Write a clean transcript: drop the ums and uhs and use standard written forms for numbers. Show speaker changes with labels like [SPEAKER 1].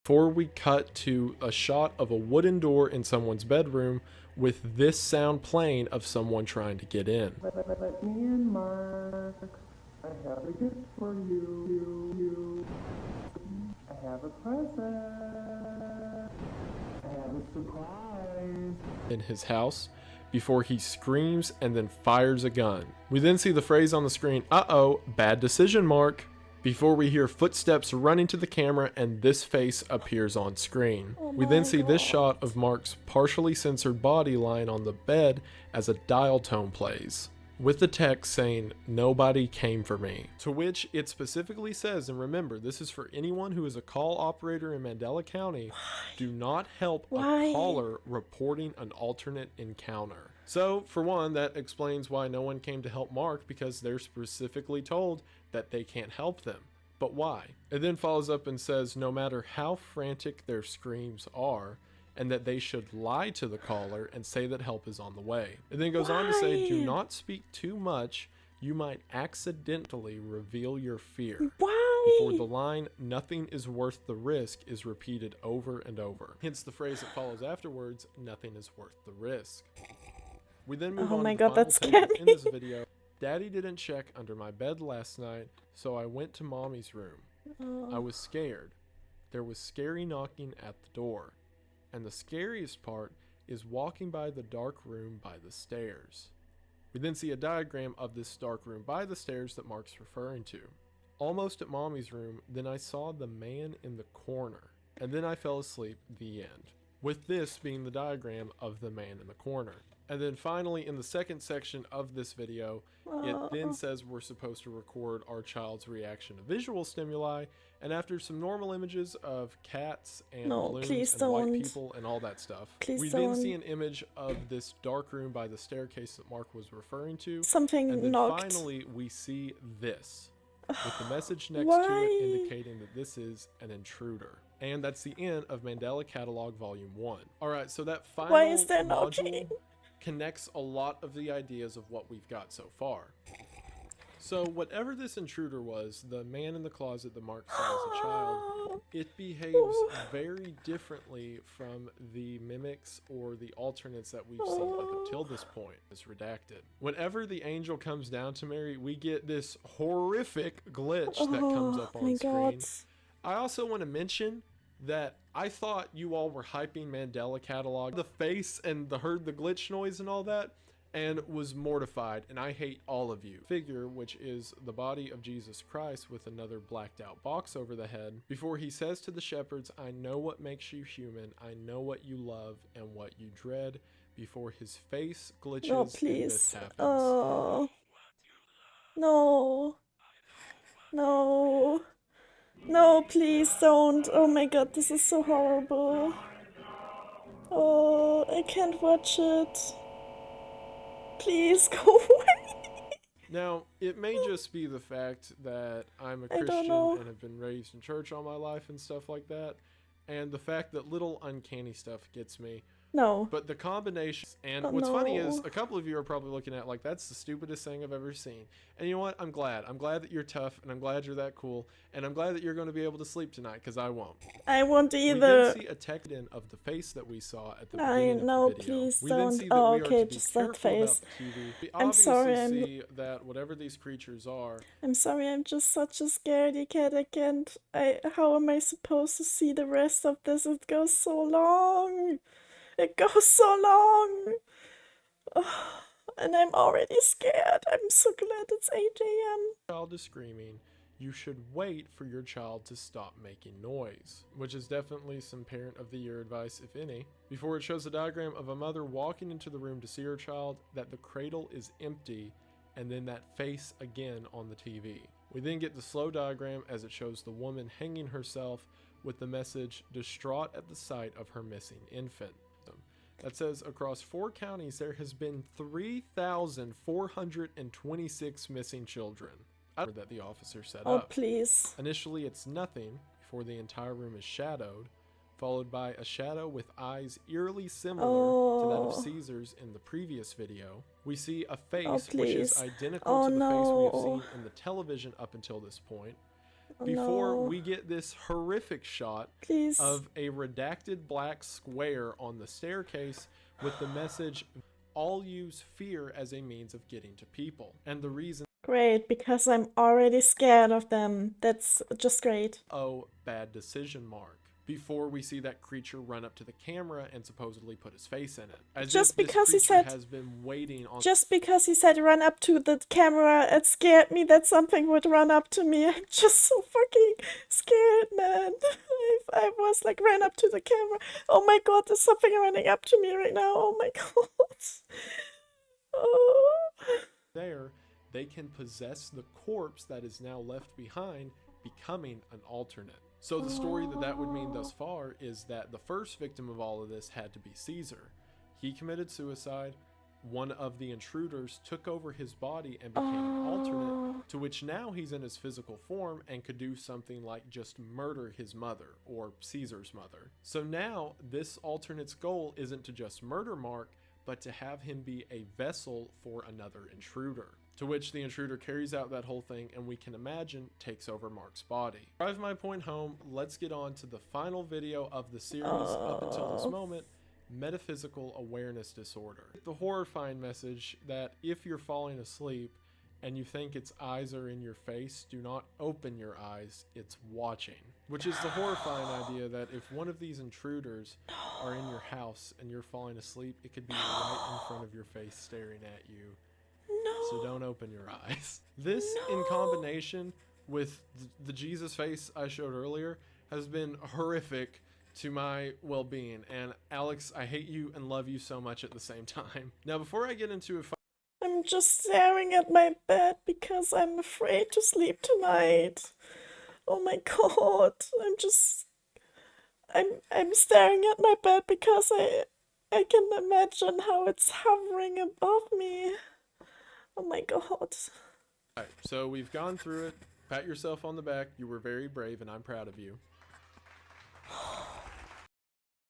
[SPEAKER 1] before we cut to a shot of a wooden door in someone's bedroom with this sound playing of someone trying to get in.
[SPEAKER 2] Let me in, Mark. I have a gift for you. I have a present. I have a surprise.
[SPEAKER 1] In his house before he screams and then fires a gun. We then see the phrase on the screen, "Uh-oh, bad decision, Mark," before we hear footsteps running to the camera and this face appears on screen. We then see this shot of Mark's partially censored body lying on the bed as a dial tone plays, with the text saying, "Nobody came for me," to which it specifically says, and remember, this is for anyone who is a call operator in Mandela County, do not help a caller reporting an alternate encounter. So, for one, that explains why no one came to help Mark, because they're specifically told that they can't help them. But why? It then follows up and says, no matter how frantic their screams are, and that they should lie to the caller and say that help is on the way. It then goes on to say, do not speak too much. You might accidentally reveal your fear. Before the line, "nothing is worth the risk," is repeated over and over. Hence the phrase that follows afterwards, "nothing is worth the risk." We then move on to the final take in this video. "Daddy didn't check under my bed last night, so I went to Mommy's room. I was scared. There was scary knocking at the door. And the scariest part is walking by the dark room by the stairs." We then see a diagram of this dark room by the stairs that Mark's referring to. "Almost at Mommy's room, then I saw the man in the corner, and then I fell asleep." The end. With this being the diagram of the man in the corner. And then finally, in the second section of this video, it then says we're supposed to record our child's reaction to visual stimuli, and after some normal images of cats and balloons and white people and all that stuff, we then see an image of this dark room by the staircase that Mark was referring to. And then finally, we see this, with the message next to it indicating that this is an intruder. And that's the end of Mandela Catalogue Volume 1. Alright, so that final module connects a lot of the ideas of what we've got so far. So whatever this intruder was, the man in the closet that Mark saw as a child, it behaves very differently from the mimics or the alternates that we've seen up until this point. It's redacted. Whenever the angel comes down to Mary, we get this horrific glitch that comes up on screen. I also want to mention that I thought you all were hyping Mandela Catalogue, the face and heard the glitch noise and all that, and was mortified, and I hate all of you. Figure, which is the body of Jesus Christ with another blacked out box over the head, before he says to the shepherds, "I know what makes you human, I know what you love and what you dread," before his face glitches and this happens.
[SPEAKER 3] Oh, no. No. No, please don't. Oh my god, this is so horrible. Oh, I can't watch it. Please go away.
[SPEAKER 1] Now, it may just be the fact that I'm a Christian and have been raised in church all my life and stuff like that, and the fact that little uncanny stuff gets me.
[SPEAKER 3] No.
[SPEAKER 1] But the combination, and what's funny is a couple of you are probably looking at like, that's the stupidest thing I've ever seen. And you know what? I'm glad. I'm glad that you're tough, and I'm glad you're that cool, and I'm glad that you're going to be able to sleep tonight, because I won't.
[SPEAKER 3] I won't either.
[SPEAKER 1] We did see a text-in of the face that we saw at the beginning of the video.
[SPEAKER 3] Please
[SPEAKER 1] we
[SPEAKER 3] don't.
[SPEAKER 1] Then see that we
[SPEAKER 3] okay,
[SPEAKER 1] are to
[SPEAKER 3] just
[SPEAKER 1] be
[SPEAKER 3] that face.
[SPEAKER 1] We
[SPEAKER 3] I'm sorry.
[SPEAKER 1] see that whatever these creatures are.
[SPEAKER 3] I'm sorry. I'm just such a scaredy cat. I can't. How am I supposed to see the rest of this? It goes so long. It goes so long. Oh, and I'm already scared. I'm so glad it's 8 a.m.
[SPEAKER 1] Child is screaming. You should wait for your child to stop making noise, which is definitely some parent of the year advice, if any. Before it shows a diagram of a mother walking into the room to see her child, that the cradle is empty, and then that face again on the TV. We then get the slow diagram as it shows the woman hanging herself with the message, distraught at the sight of her missing infant. That says across 4 counties there has been 3,426 missing children that the officer set up.
[SPEAKER 3] Oh, please.
[SPEAKER 1] Initially it's nothing before the entire room is shadowed, followed by a shadow with eyes eerily similar to that of Caesar's in the previous video. We see a face which is identical to the face we have seen in the television up until this point. before
[SPEAKER 3] no.
[SPEAKER 1] we get this horrific shot
[SPEAKER 3] Please.
[SPEAKER 1] of a redacted black square on the staircase with the message, "All use fear as a means of getting to people." And the reason,
[SPEAKER 3] Great, because I'm already scared of them. That's just great.
[SPEAKER 1] oh, bad decision mark. Before we see that creature run up to the camera and supposedly put his face in it. As
[SPEAKER 3] Just
[SPEAKER 1] if this
[SPEAKER 3] because he
[SPEAKER 1] creature
[SPEAKER 3] said-
[SPEAKER 1] has been waiting on...
[SPEAKER 3] Just because he said run up to the camera, it scared me that something would run up to me. I'm just so fucking scared, man. I was like, ran up to the camera. Oh my god, there's something running up to me right now. Oh my god. Oh.
[SPEAKER 1] there, they can possess the corpse that is now left behind, becoming an alternate. So the story that would mean thus far is that the first victim of all of this had to be Caesar. He committed suicide. One of the intruders took over his body and became an alternate, to which now he's in his physical form and could do something like just murder his mother, or Caesar's mother. So now this alternate's goal isn't to just murder Mark, but to have him be a vessel for another intruder. To which the intruder carries out that whole thing and we can imagine takes over Mark's body. To drive my point home, let's get on to the final video of the series up until this moment, Metaphysical Awareness Disorder. The horrifying message that if you're falling asleep and you think its eyes are in your face, do not open your eyes, it's watching. Which is the horrifying idea that if one of these intruders are in your house and you're falling asleep, it could be right in front of your face staring at you. So don't open your eyes. This, in combination with the Jesus face I showed earlier, has been horrific to my well-being. And Alex, I hate you and love you so much at the same time. Now, before I get into if
[SPEAKER 3] I'm just staring at my bed because I'm afraid to sleep tonight. Oh my god. I'm staring at my bed because I can imagine how it's hovering above me. Oh my god.
[SPEAKER 1] Alright, so we've gone through it. Pat yourself on the back. You were very brave and I'm proud of you.